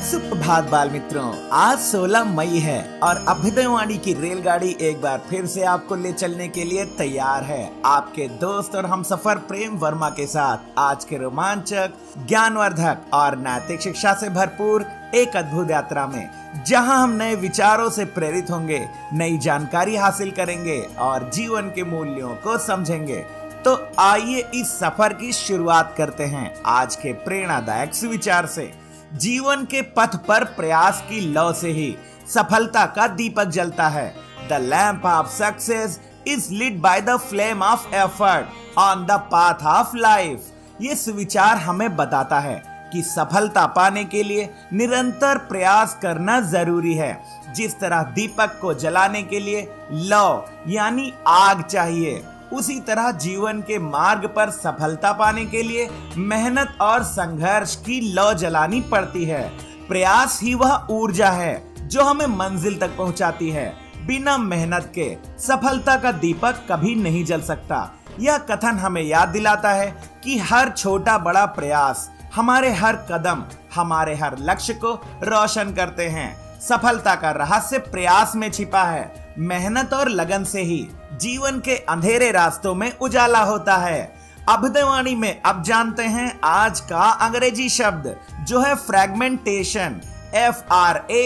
सुप्रभात बाल मित्रों, आज 16 मई है और अभ्युदयवाणी की रेलगाड़ी एक बार फिर से आपको ले चलने के लिए तैयार है। आपके दोस्त और हमसफर प्रेम वर्मा के साथ आज के रोमांचक, ज्ञानवर्धक और नैतिक शिक्षा से भरपूर एक अद्भुत यात्रा में, जहां हम नए विचारों से प्रेरित होंगे, नई जानकारी हासिल करेंगे और जीवन के मूल्यों को समझेंगे। तो आइए इस सफर की शुरुआत करते हैं आज के प्रेरणादायक सुविचार से। जीवन के पथ पर प्रयास की लौ से ही सफलता का दीपक जलता है। The lamp of success is lit by the flame of effort on the path of life। ये सुविचार हमें बताता है कि सफलता पाने के लिए निरंतर प्रयास करना जरूरी है। जिस तरह दीपक को जलाने के लिए लौ यानी आग चाहिए, उसी तरह जीवन के मार्ग पर सफलता पाने के लिए मेहनत और संघर्ष की लौ जलानी पड़ती है। प्रयास ही वह ऊर्जा है जो हमें मंजिल तक पहुंचाती है। बिना मेहनत के सफलता का दीपक कभी नहीं जल सकता। यह कथन हमें याद दिलाता है कि हर छोटा बड़ा प्रयास, हमारे हर कदम, हमारे हर लक्ष्य को रोशन करते हैं। सफलता का रहस्य प्रयास में छिपा है। मेहनत और लगन से ही जीवन के अंधेरे रास्तों में उजाला होता है। अभ्युदयवाणी में अब जानते हैं आज का अंग्रेजी शब्द, जो है फ्रैगमेंटेशन। FRAGMENTATION।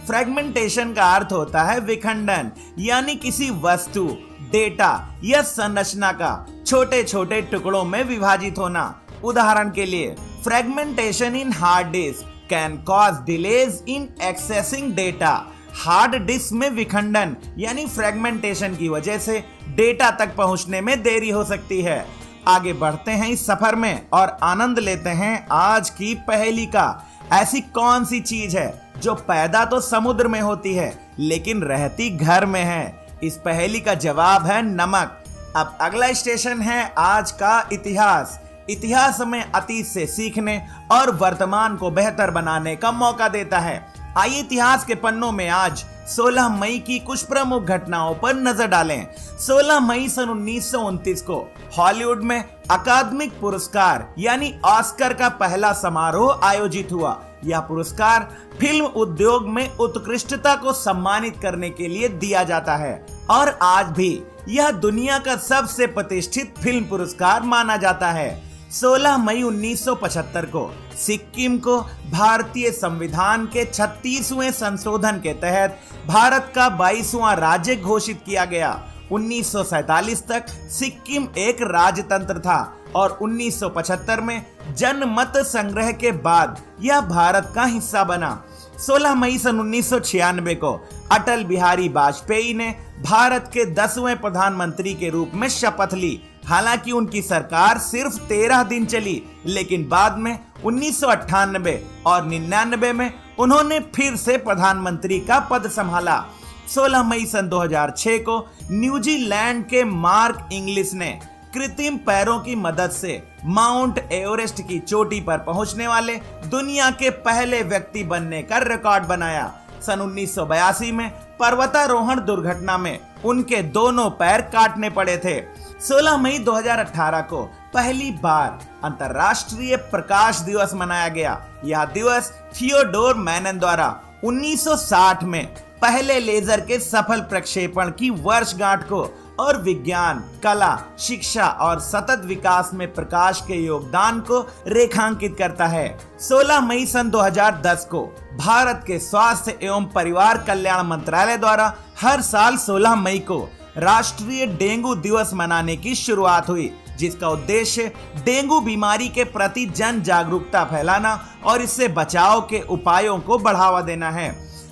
फ्रैगमेंटेशन का अर्थ होता है विखंडन, यानी किसी वस्तु, डेटा या संरचना का छोटे छोटे टुकड़ों में विभाजित होना। उदाहरण के लिए, fragmentation in hard disk can cause delays in accessing data. Hard disk में विखंडन यानी फ्रैगमेंटेशन की वजह से डेटा तक पहुंचने में देरी हो सकती है। आगे बढ़ते हैं इस सफर में और आनंद लेते हैं आज की पहेली का। ऐसी कौन सी चीज है जो पैदा तो समुद्र में होती है लेकिन रहती घर में है? इस पहेली का जवाब है नमक। अब अगला स्टेशन है आज का इतिहास। इतिहास हमें अतीत से सीखने और वर्तमान को बेहतर बनाने का मौका देता है। आइए इतिहास के पन्नों में आज 16 मई की कुछ प्रमुख घटनाओं पर नजर डालें। 16 मई सन 1929 को हॉलीवुड में अकादमिक पुरस्कार यानी ऑस्कर का पहला समारोह आयोजित हुआ। यह पुरस्कार फिल्म उद्योग में उत्कृष्टता को सम्मानित करने के लिए दिया जाता है और आज भी यह दुनिया का सबसे प्रतिष्ठित फिल्म पुरस्कार माना जाता है। 16 मई 1975 को सिक्किम को भारतीय संविधान के 36वें संशोधन के तहत भारत का 22वां राज्य घोषित किया गया। 1947 तक सिक्किम एक राजतंत्र था और 1975 में जनमत संग्रह के बाद यह भारत का हिस्सा बना। 16 मई सन 1996 को अटल बिहारी वाजपेयी ने भारत के 10वें प्रधानमंत्री के रूप में शपथ ली। हालांकि उनकी सरकार सिर्फ 13 दिन चली, लेकिन बाद में 1998 और 99 में उन्होंने फिर से प्रधानमंत्री का पद संभाला। 16 मई सन 2006 को न्यूजीलैंड के मार्क इंग्लिश ने कृत्रिम पैरों की मदद से माउंट एवरेस्ट की चोटी पर पहुंचने वाले दुनिया के पहले व्यक्ति बनने का रिकॉर्ड बनाया। सन 1982 में पर्वतारोहण दुर्घटना में उनके दोनों पैर काटने पड़े थे। 16 मई 2018 को पहली बार अंतर्राष्ट्रीय प्रकाश दिवस मनाया गया। यह दिवस थियोडोर मैनन द्वारा 1960 में पहले लेजर के सफल प्रक्षेपण की वर्षगांठ को और विज्ञान, कला, शिक्षा और सतत विकास में प्रकाश के योगदान को रेखांकित करता है। 16 मई सन 2010 को भारत के स्वास्थ्य एवं परिवार कल्याण मंत्रालय द्वारा हर साल 16 मई को राष्ट्रीय डेंगू दिवस मनाने की शुरुआत हुई, जिसका उद्देश्य डेंगू बीमारी के प्रति जन जागरूकता फैलाना और इससे बचाव के उपायों को बढ़ावा देना है।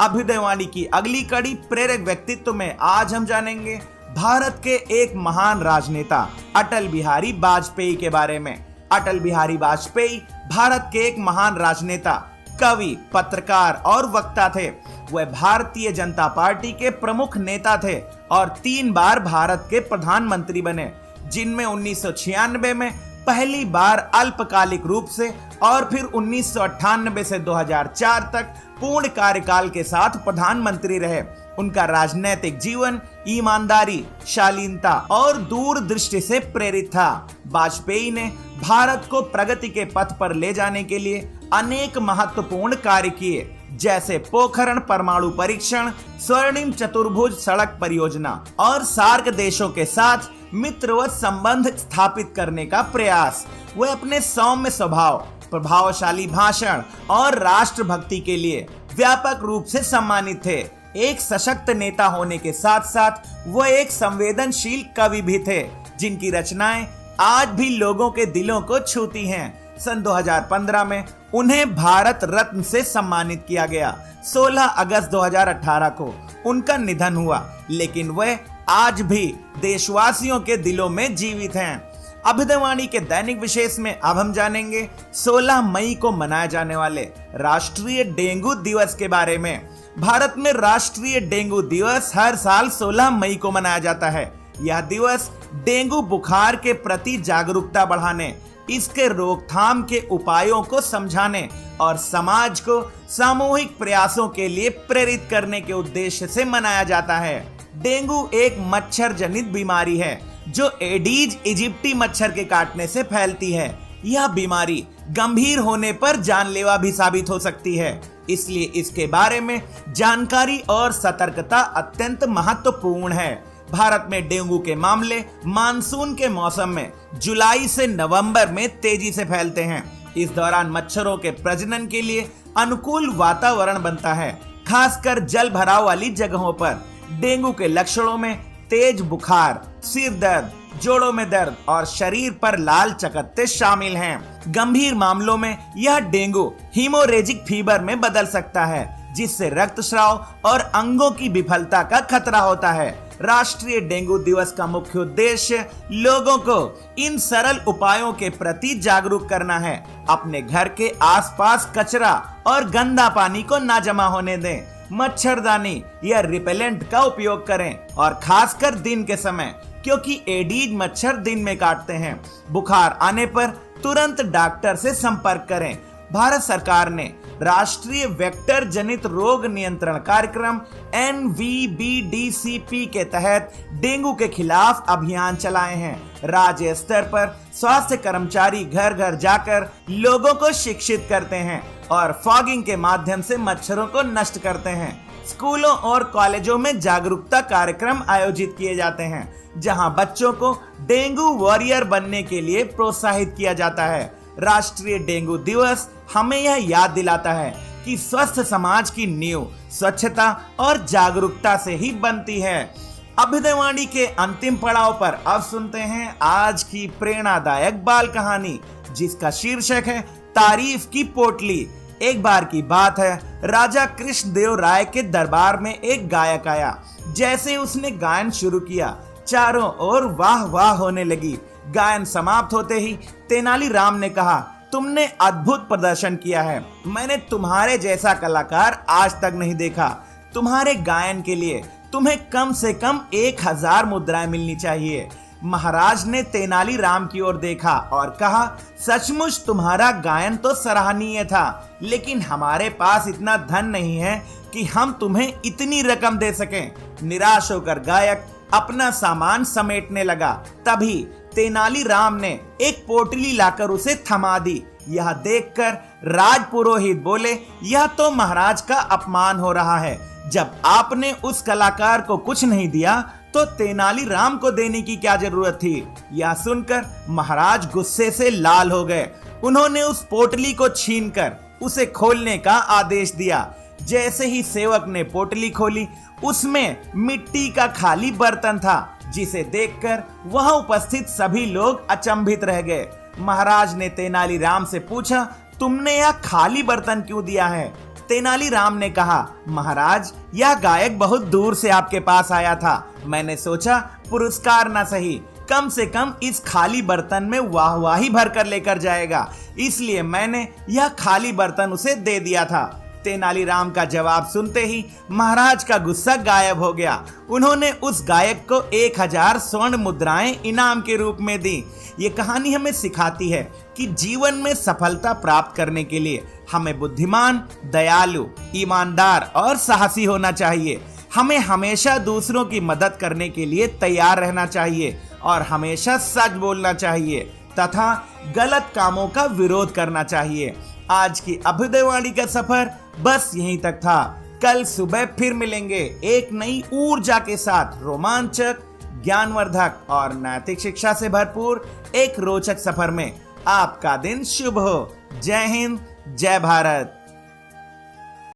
अभ्युदयवाणी की अगली कड़ी प्रेरक व्यक्तित्व में आज हम जानेंगे भारत के एक महान राजनेता अटल बिहारी वाजपेयी के बारे में। अटल बिहारी वाजपेयी भारत के एक महान राजनेता, कवि, पत्रकार और वक्ता थे। वह भारतीय जनता पार्टी के प्रमुख नेता थे और 3 बार भारत के प्रधानमंत्री बने, जिनमें 1996 में पहली बार अल्पकालिक रूप से और फिर 1998 से 2004 तक पूर्ण कार्यकाल के साथ प्रधानमंत्री रहे। उनका राजनीतिक जीवन ईमानदारी, शालीनता और दूरदृष्टि से प्रेरित था। वाजपेयी ने भारत को प्रगति के पथ पर ले जाने के लिए अनेक महत्वपूर्ण कार्य किए, जैसे पोखरण परमाणु परीक्षण, स्वर्णिम चतुर्भुज सड़क परियोजना और सार्क देशों के साथ मित्रवत संबंध स्थापित करने का प्रयास। वे अपने सौम्य स्वभाव, प्रभावशाली भाषण और राष्ट्रभक्ति के लिए व्यापक रूप से सम्मानित थे। एक सशक्त नेता होने के साथ साथ वह एक संवेदनशील कवि भी थे, जिनकी रचनाएं आज भी लोगों के दिलों को छूती हैं। सन 2015 में उन्हें भारत रत्न से सम्मानित किया गया। 16 अगस्त 2018 को उनका निधन हुआ, लेकिन वह आज भी देशवासियों के दिलों में जीवित हैं। अभ्युदयवाणी के दैनिक विशेष में अब हम जानेंगे 16 मई को मनाए जाने वाले राष्ट्रीय डेंगू दिवस के बारे में। भारत में राष्ट्रीय डेंगू दिवस हर साल 16 मई को मनाया जाता है। यह दिवस डेंगू बुखार के प्रति जागरूकता बढ़ाने, इसके रोकथाम के उपायों को समझाने और समाज को सामूहिक प्रयासों के लिए प्रेरित करने के उद्देश्य से मनाया जाता है। डेंगू एक मच्छर जनित बीमारी है जो एडीज इजिप्टी मच्छर के काटने से फैलती है। यह बीमारी गंभीर होने पर जानलेवा भी साबित हो सकती है, इसलिए इसके बारे में जानकारी और सतर्कता अत्यंत महत्वपूर्ण है। भारत में डेंगू के मामले मानसून के मौसम में जुलाई से नवंबर में तेजी से फैलते हैं। इस दौरान मच्छरों के प्रजनन के लिए अनुकूल वातावरण बनता है, खासकर जल भराव वाली जगहों पर। डेंगू के लक्षणों में तेज बुखार, सिर दर्द, जोड़ों में दर्द और शरीर पर लाल चकत्ते शामिल हैं। गंभीर मामलों में यह डेंगू हीमोरेजिक फीवर में बदल सकता है, जिससे रक्तस्राव और अंगों की विफलता का खतरा होता है। राष्ट्रीय डेंगू दिवस का मुख्य उद्देश्य लोगों को इन सरल उपायों के प्रति जागरूक करना है। अपने घर के आसपास कचरा और गंदा पानी को ना जमा होने दें, मच्छरदानी या रिपेलेंट का उपयोग करें और खासकर दिन के समय, क्योंकि एडीज मच्छर दिन में काटते हैं। बुखार आने पर तुरंत डॉक्टर से संपर्क करें। भारत सरकार ने राष्ट्रीय वेक्टर जनित रोग नियंत्रण कार्यक्रम NVBDCP के तहत डेंगू के खिलाफ अभियान चलाए हैं। राज्य स्तर पर स्वास्थ्य कर्मचारी घर घर जाकर लोगों को शिक्षित करते हैं और फॉगिंग के माध्यम से मच्छरों को नष्ट करते हैं। स्कूलों और कॉलेजों में जागरूकता कार्यक्रम आयोजित किए जाते हैं, जहां बच्चों को डेंगू वॉरियर बनने के लिए प्रोत्साहित किया जाता है। राष्ट्रीय डेंगू दिवस हमें यह याद दिलाता है कि स्वस्थ समाज की नींव स्वच्छता और जागरूकता से ही बनती है। अभ्युदयवाणी के अंतिम पड़ाव पर अब सुनते हैं आज की प्रेरणादायक बाल कहानी, जिसका शीर्षक है तारीफ की पोटली। एक बार की बात है, राजा कृष्णदेव राय के दरबार में एक गायक आया। जैसे उसने गायन शुरू किया, चारों ओर वाह वाह होने लगी। गायन समाप्त होते ही तेनालीराम ने कहा, तुमने अद्भुत प्रदर्शन किया है। मैंने तुम्हारे जैसा कलाकार आज तक नहीं देखा। तुम्हारे गायन के लिए तुम्हें कम से कम 1000 मुद्राएं मिलनी चाहिए। महाराज ने तेनालीराम की ओर देखा और कहा, सचमुच तुम्हारा गायन तो सराहनीय था, लेकिन हमारे पास इतना धन नहीं है कि हम तुम्हें इतनी रकम दे सकें। निराश होकर गायक अपना सामान समेटने लगा। तभी तेनालीराम ने एक पोटली लाकर उसे थमा दी। यह देखकर राजपुरोहित बोले, यह तो महाराज का अपमान हो रहा है। जब आपने उस कलाकार को कुछ नहीं दिया तो तेनालीराम को देने की क्या जरूरत थी। यह सुनकर महाराज गुस्से से लाल हो गए। उन्होंने उस पोटली को छीनकर उसे खोलने का आदेश दिया। जैसे ही सेवक ने पोटली खोली, उसमें मिट्टी का खाली बर्तन था, जिसे देखकर वहां उपस्थित सभी लोग अचंभित रह गए। महाराज ने तेनालीराम से पूछा, तुमने यह खाली बर्तन क्यों दिया है? तेनालीराम ने कहा, महाराज, यह गायक बहुत दूर से आपके पास आया था। मैंने सोचा पुरस्कार ना सही, कम से कम इस खाली बर्तन में वाहवाही भर कर लेकर जाएगा, इसलिए मैंने यह खाली बर्तन उसे दे दिया था। तेनालीराम का जवाब सुनते ही महाराज का गुस्सा गायब हो गया। उन्होंने उस गायक को 1000 स्वर्ण मुद्राएं इनाम के रूप में दी। ये कहानी हमें सिखाती है कि जीवन में सफलता प्राप्त करने के लिए हमें बुद्धिमान, दयालु, ईमानदार और साहसी होना चाहिए। हमें हमेशा दूसरों की मदद करने के लिए तैयार रहना चाहिए और हमेशा सच बोलना चाहिए तथा गलत कामों का विरोध करना चाहिए। आज की अभ्युदयवाणी का सफर बस यहीं तक था। कल सुबह फिर मिलेंगे एक नई ऊर्जा के साथ, रोमांचक, ज्ञानवर्धक और नैतिक शिक्षा से भरपूर एक रोचक सफर में। आपका दिन शुभ हो। जय हिंद, जय भारत।